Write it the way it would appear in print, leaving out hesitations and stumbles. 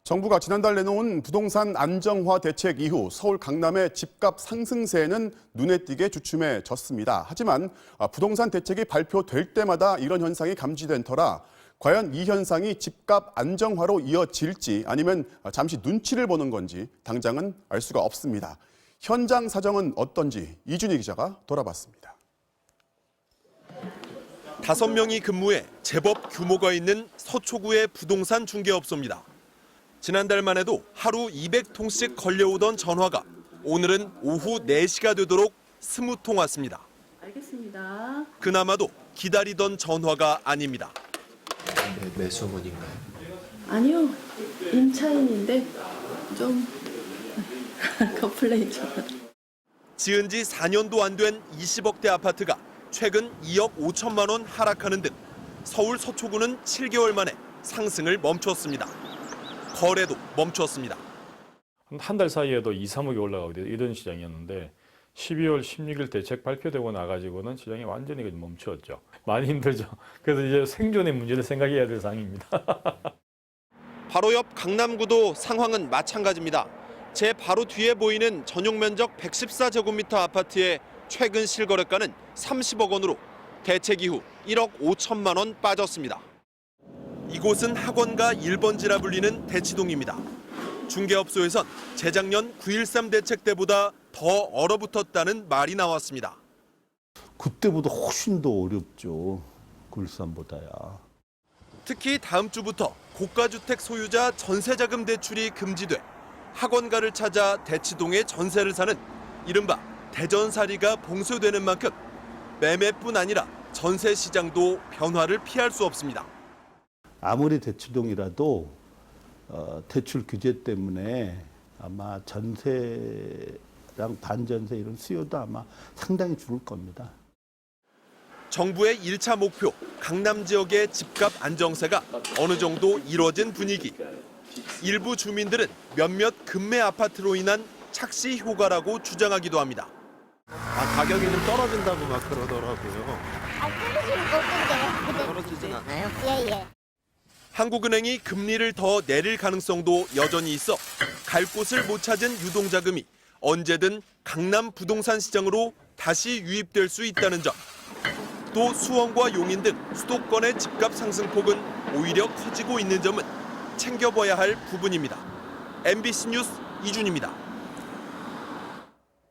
정부가 지난달 내놓은 부동산 안정화 대책 이후 서울 강남의 집값 상승세는 눈에 띄게 주춤해졌습니다. 하지만 부동산 대책이 발표될 때마다 이런 현상이 감지된 터라 과연 이 현상이 집값 안정화로 이어질지 아니면 잠시 눈치를 보는 건지 당장은 알 수가 없습니다. 현장 사정은 어떤지 이준희 기자가 돌아봤습니다. 5명이 근무해 제법 규모가 있는 서초구의 부동산 중개업소입니다. 지난달만 해도 하루 200통씩 걸려오던 전화가 오늘은 오후 4시가 되도록 20통 왔습니다. 알겠습니다. 그나마도 기다리던 전화가 아닙니다. 매수문인가요? 아니요, 임차인인데 좀 컴플레인 좀. 지은 지 4년도 안 된 20억대 아파트가 최근 2억 5천만 원 하락하는 등 서울 서초구는 7개월 만에 상승을 멈췄습니다. 거래도 멈췄습니다. 한 달 사이에도 2, 3억이 올라가고 이런 시장이었는데 12월 16일 대책 발표되고 나가지고는 시장이 완전히 멈추었죠. 많이 힘들죠. 그래서 이제 생존의 문제를 생각해야 될 상황입니다. 바로 옆 강남구도 상황은 마찬가지입니다. 제 바로 뒤에 보이는 전용 면적 114제곱미터 아파트의 최근 실거래가는 30억 원으로 대책 이후 1억 5천만 원 빠졌습니다. 이곳은 학원가 1번지라 불리는 대치동입니다. 중개업소에선 재작년 9.13 대책 때보다 더 얼어붙었다는 말이 나왔습니다. 그때보다 훨씬 더 어렵죠. 굴산보다야. 특히 다음 주부터 고가주택 소유자 전세자금 대출이 금지돼 학원가를 찾아 대치동에 전세를 사는 이른바 대전살이가 봉쇄되는 만큼 매매뿐 아니라 전세 시장도 변화를 피할 수 없습니다. 아무리 대치동이라도 대출 규제 때문에 아마 전세랑 반전세 이런 수요도 아마 상당히 줄을 겁니다. 정부의 1차 목표, 강남 지역의 집값 안정세가 어느 정도 이뤄진 분위기. 일부 주민들은 몇몇 급매 아파트로 인한 착시 효과라고 주장하기도 합니다. 가격이 좀 떨어진다고 막 그러더라고요. 떨어지는 건데. 떨어지진 않아요? 예. 한국은행이 금리를 더 내릴 가능성도 여전히 있어 갈 곳을 못 찾은 유동자금이 언제든 강남 부동산 시장으로 다시 유입될 수 있다는 점. 또 수원과 용인 등 수도권의 집값 상승폭은 오히려 커지고 있는 점은 챙겨봐야 할 부분입니다. MBC 뉴스 이준희입니다.